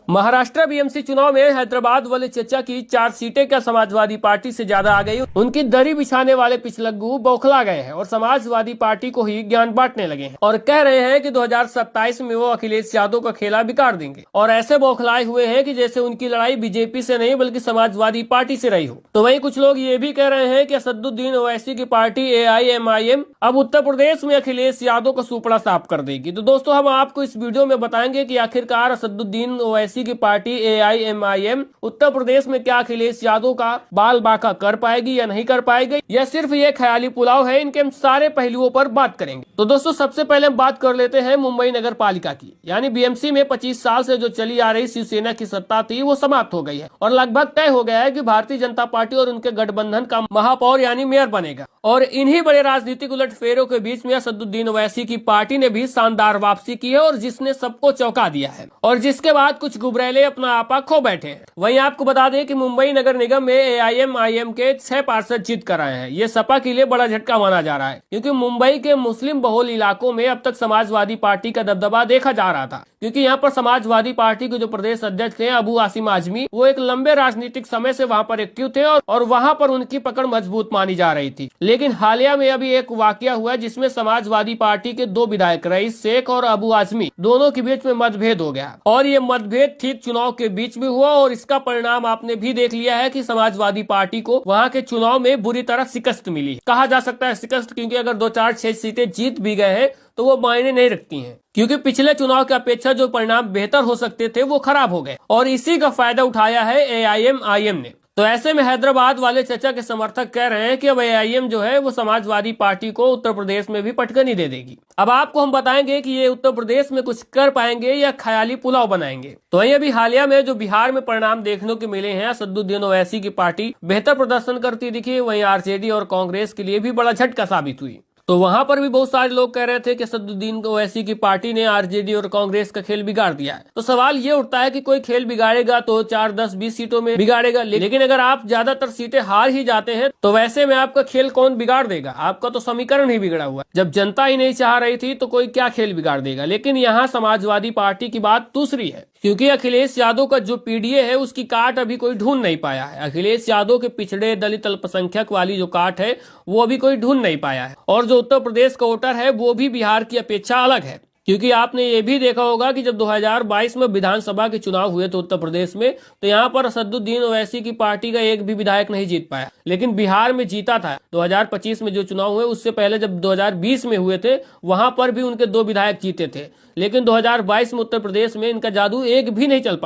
Maharashtra BMC चुनाव में हैदराबाद वाले चचा की 4 सीटें क्या समाजवादी पार्टी से ज्यादा आ गई। उनकी दरी बिछाने वाले पिछलग्गू बौखला गए हैं और समाजवादी पार्टी को ही ज्ञान बांटने लगे हैं और कह रहे हैं कि 2027 में वो अखिलेश यादव का खेला बिगाड़ देंगे और ऐसे बौखलाए हुए हैं कि जैसे उनकी लड़ाई बीजेपी से नहीं बल्कि समाजवादी पार्टी से रही हो। तो वहीं कुछ लोग ये भी कह रहे हैं कि असदुद्दीन ओवैसी की पार्टी AIMIM अब उत्तर प्रदेश में अखिलेश यादव का सुपड़ा साफ कर देगी। तो दोस्तों हम आपको इस वीडियो में बताएंगे कि आखिरकार असदुद्दीन ओवैसी की पार्टी AIMIM उत्तर प्रदेश में क्या अखिलेश यादव का बाल बांका कर पाएगी या नहीं कर पाएगी, या सिर्फ ये ख्याली पुलाव है। इनके हम सारे पहलुओं पर बात करेंगे। तो दोस्तों सबसे पहले हम बात कर लेते हैं मुंबई नगर पालिका की, यानी बीएमसी में 25 साल से जो चली आ रही शिवसेना की सत्ता थी वो समाप्त हो गई है और लगभग तय हो गया है कि भारतीय जनता पार्टी और उनके गठबंधन का महापौर यानी मेयर बनेगा। और इन्हीं बड़े राजनीतिक उलटफेरों के बीच में असदुद्दीन ओवैसी की पार्टी ने भी शानदार वापसी की है और जिसने सबको चौंका दिया है और जिसके बाद कुछ गुबरैले अपना आपा खो बैठे हैं। वहीं आपको बता दें कि मुंबई नगर निगम में AIMIM के 6 पार्षद जीत कर आए हैं। ये सपा के लिए बड़ा झटका माना जा रहा है क्योंकि मुंबई के मुस्लिम बहुल इलाकों में अब तक समाजवादी पार्टी का दबदबा देखा जा रहा था, क्योंकि यहाँ पर समाजवादी पार्टी के जो प्रदेश अध्यक्ष थे अबू आसिम आजमी, वो एक लंबे राजनीतिक समय से वहाँ पर एक्टिव थे और वहाँ पर उनकी पकड़ मजबूत मानी जा रही थी। लेकिन हालिया में अभी एक वाकया हुआ जिसमें समाजवादी पार्टी के 2 विधायक रईस शेख और अबू आजमी दोनों के बीच में मतभेद हो गया और ये मतभेद ठीक चुनाव के बीच में हुआ और इसका परिणाम आपने भी देख लिया है कि समाजवादी पार्टी को वहाँ के चुनाव में बुरी तरह शिकस्त मिली। कहा जा सकता है शिकस्त, क्योंकि अगर 2-4-6 सीटें जीत भी गए हैं तो वो मायने नहीं रखती हैं, क्योंकि पिछले चुनाव की अपेक्षा जो परिणाम बेहतर हो सकते थे वो खराब हो गए और इसी का फायदा उठाया है AIMIM ने। तो ऐसे में हैदराबाद वाले चचा के समर्थक कह रहे हैं कि अब AIM जो है वो समाजवादी पार्टी को उत्तर प्रदेश में भी पटकनी दे देगी। अब आपको हम बताएंगे कि ये उत्तर प्रदेश में कुछ कर पाएंगे या ख्याली पुलाव बनाएंगे। तो वहीं अभी हालिया में जो बिहार में परिणाम देखने को मिले हैं, असदुद्दीन ओवैसी की पार्टी बेहतर प्रदर्शन करती दिखी, वहीं RJD और कांग्रेस के लिए भी बड़ा झटका साबित हुई। तो वहां पर भी बहुत सारे लोग कह रहे थे कि असदुद्दीन ओवैसी की पार्टी ने RJD और कांग्रेस का खेल बिगाड़ दिया है। तो सवाल ये उठता है कि कोई खेल बिगाड़ेगा तो 4, 10, 20 सीटों में बिगाड़ेगा, लेकिन अगर आप ज्यादातर सीटें हार ही जाते हैं तो वैसे में आपका खेल कौन बिगाड़ देगा? आपका तो समीकरण ही बिगड़ा हुआ है। जब जनता ही नहीं चाह रही थी तो कोई क्या खेल बिगाड़ देगा। लेकिन यहाँ समाजवादी पार्टी की बात दूसरी है, क्योंकि अखिलेश यादव का जो PDA है उसकी काट अभी कोई ढूंढ नहीं पाया है। अखिलेश यादव के पिछड़े दलित अल्पसंख्यक वाली जो काट है वो अभी कोई ढूंढ नहीं पाया है और जो उत्तर प्रदेश का वोटर है वो भी बिहार की अपेक्षा अलग है, क्योंकि आपने ये भी देखा होगा कि जब 2022 में विधानसभा के चुनाव हुए थे उत्तर प्रदेश में, तो यहाँ पर असदुद्दीन ओवैसी की पार्टी का एक भी विधायक नहीं जीत पाया, लेकिन बिहार में जीता था। 2025 में जो चुनाव हुए उससे पहले जब 2020 में हुए थे वहां पर भी उनके 2 विधायक जीते थे, लेकिन 2022 में उत्तर प्रदेश में इनका जादू एक भी नहीं चल पाया।